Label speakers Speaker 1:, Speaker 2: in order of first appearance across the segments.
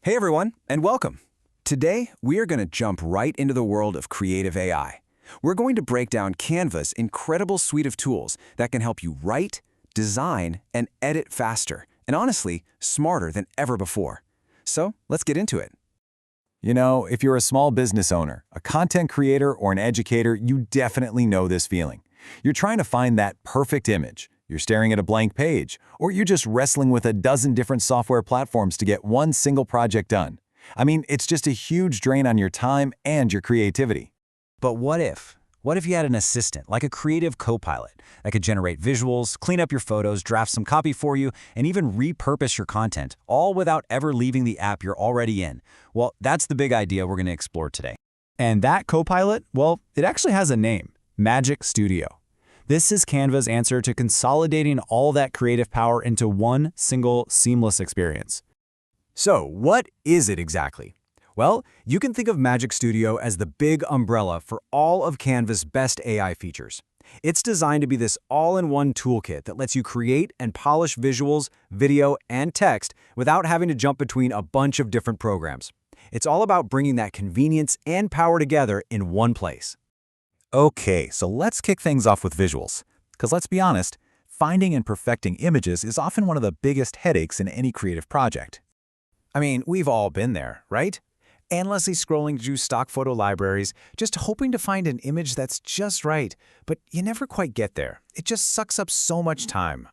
Speaker 1: Hey everyone, and welcome. Today, we are going to jump right into the world of creative AI. We're going to break down Canva's incredible suite of tools that can help you write, design, and edit faster, and honestly, smarter than ever before. So, let's get into it.
Speaker 2: You know, if you're a small business owner, a content creator, or an educator, you definitely know this feeling. You're trying to find that perfect image. You're staring at a blank page, or you're just wrestling with a dozen different software platforms to get one single project done. I mean, it's just a huge drain on your time and your creativity.
Speaker 3: But what if? What if you had an assistant, like a creative co-pilot, that could generate visuals, clean up your photos, draft some copy for you, and even repurpose your content, all without ever leaving the app you're already in? Well, that's the big idea we're going to explore today.
Speaker 4: And that Copilot, well, it actually has a name, Magic Studio. This is Canva's answer to consolidating all that creative power into one single seamless experience.
Speaker 1: So, what is it exactly? Well, you can think of Magic Studio as the big umbrella for all of Canva's best AI features. It's designed to be this all-in-one toolkit that lets you create and polish visuals, video, and text without having to jump between a bunch of different programs. It's all about bringing that convenience and power together in one place.
Speaker 2: Okay, so let's kick things off with visuals. Because let's be honest, finding and perfecting images is often one of the biggest headaches in any creative project.
Speaker 1: I mean, we've all been there, right? Endlessly scrolling through stock photo libraries, just hoping to find an image that's just right, but you never quite get there. It just sucks up so much time.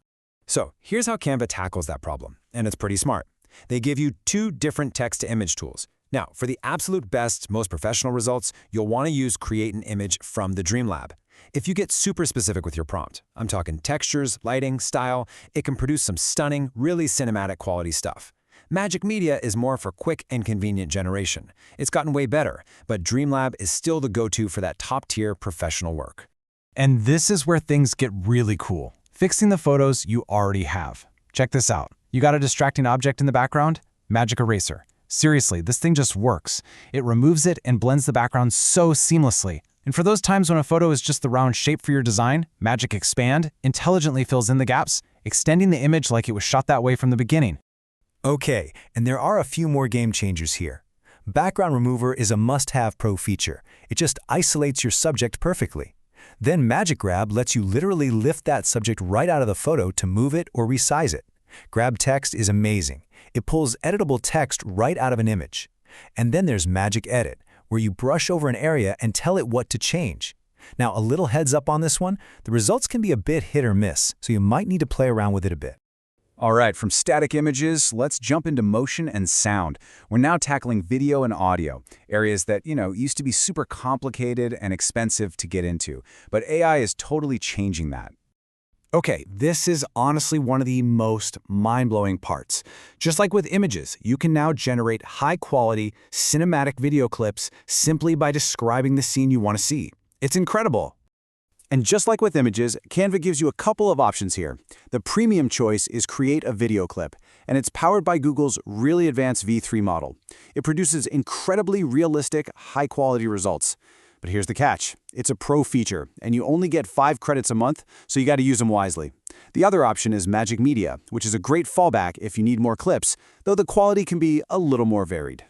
Speaker 1: So here's how Canva tackles that problem, and it's pretty smart. They give you two different text-to-image tools. Now, for the absolute best, most professional results, you'll want to use Create an Image from the Dreamlab. If you get super specific with your prompt, I'm talking textures, lighting, style, it can produce some stunning, really cinematic quality stuff. Magic Media is more for quick and convenient generation. It's gotten way better, but Dreamlab is still the go-to for that top-tier professional work.
Speaker 4: And this is where things get really cool. Fixing the photos you already have. Check this out. You got a distracting object in the background? Magic Eraser. Seriously, this thing just works. It removes it and blends the background so seamlessly. And for those times when a photo is just the round shape for your design, Magic Expand intelligently fills in the gaps, extending the image like it was shot that way from the beginning.
Speaker 5: Okay, and there are a few more game changers here. Background Remover is a must-have pro feature. It just isolates your subject perfectly. Then Magic Grab lets you literally lift that subject right out of the photo to move it or resize it. Grab Text is amazing. It pulls editable text right out of an image. And then there's Magic Edit, where you brush over an area and tell it what to change. Now, a little heads up on this one, the results can be a bit hit or miss, so you might need to play around with it a bit.
Speaker 1: All right, from static images, let's jump into motion and sound. We're now tackling video and audio, areas that, used to be super complicated and expensive to get into. But AI is totally changing that. Okay, this is honestly one of the most mind-blowing parts. Just like with images, you can now generate high-quality, cinematic video clips simply by describing the scene you want to see. It's incredible. And just like with images, Canva gives you a couple of options here. The premium choice is Create a Video Clip, and it's powered by Google's really advanced V3 model. It produces incredibly realistic, high-quality results. But here's the catch. It's a pro feature, and you only get 5 credits a month, so you got to use them wisely. The other option is Magic Media, which is a great fallback if you need more clips, though the quality can be a little more varied.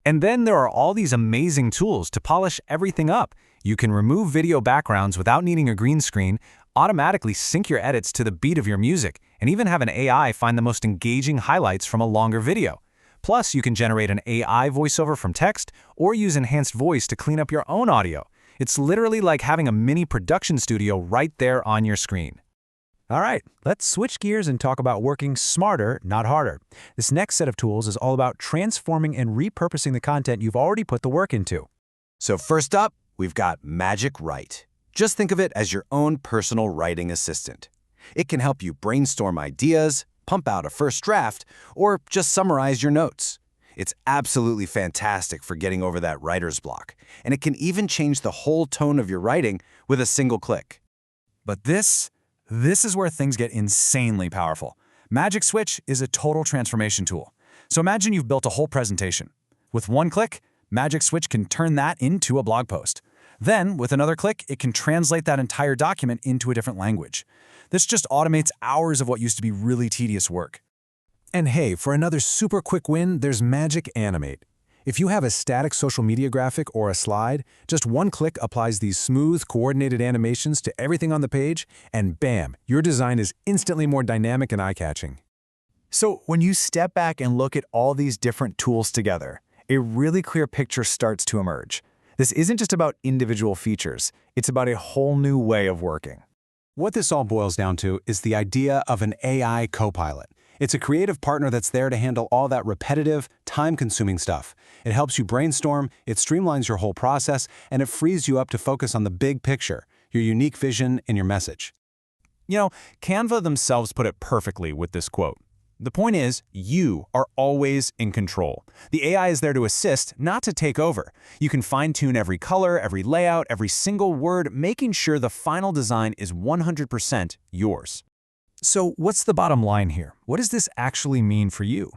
Speaker 4: And then there are all these amazing tools to polish everything up. You can remove video backgrounds without needing a green screen, automatically sync your edits to the beat of your music, and even have an AI find the most engaging highlights from a longer video. Plus, you can generate an AI voiceover from text or use enhanced voice to clean up your own audio. It's literally like having a mini production studio right there on your screen.
Speaker 5: All right, let's switch gears and talk about working smarter, not harder. This next set of tools is all about transforming and repurposing the content you've already put the work into.
Speaker 1: So first up, we've got Magic Write. Just think of it as your own personal writing assistant. It can help you brainstorm ideas, pump out a first draft, or just summarize your notes. It's absolutely fantastic for getting over that writer's block, and it can even change the whole tone of your writing with a single click.
Speaker 4: But this is where things get insanely powerful. Magic Switch is a total transformation tool. So imagine you've built a whole presentation. With one click, Magic Switch can turn that into a blog post. Then, with another click, it can translate that entire document into a different language. This just automates hours of what used to be really tedious work.
Speaker 5: And hey, for another super quick win, there's Magic Animate. If you have a static social media graphic or a slide, just one click applies these smooth, coordinated animations to everything on the page, and bam, your design is instantly more dynamic and eye-catching.
Speaker 2: So when you step back and look at all these different tools together, a really clear picture starts to emerge. This isn't just about individual features, it's about a whole new way of working.
Speaker 3: What this all boils down to is the idea of an AI copilot. It's a creative partner that's there to handle all that repetitive, time-consuming stuff. It helps you brainstorm, it streamlines your whole process, and it frees you up to focus on the big picture, your unique vision and your message. You know, Canva themselves put it perfectly with this quote. The point is, you are always in control. The AI is there to assist, not to take over. You can fine-tune every color, every layout, every single word, making sure the final design is 100% yours.
Speaker 5: So what's the bottom line here? What does this actually mean for you?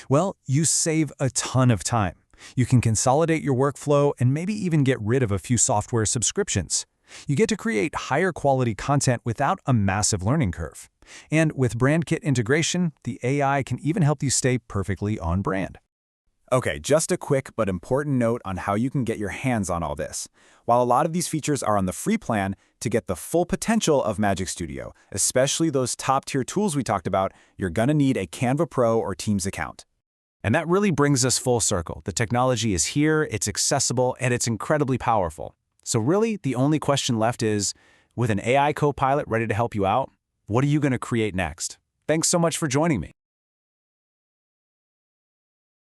Speaker 5: Well, you save a ton of time. You can consolidate your workflow and maybe even get rid of a few software subscriptions. You get to create higher quality content without a massive learning curve. And with BrandKit integration, the AI can even help you stay perfectly on brand.
Speaker 1: Okay, just a quick but important note on how you can get your hands on all this. While a lot of these features are on the free plan, to get the full potential of Magic Studio, especially those top-tier tools we talked about, you're gonna need a Canva Pro or Teams account.
Speaker 3: And that really brings us full circle. The technology is here, it's accessible, and it's incredibly powerful. So really, the only question left is, with an AI copilot ready to help you out, what are you going to create next? Thanks so much for joining me.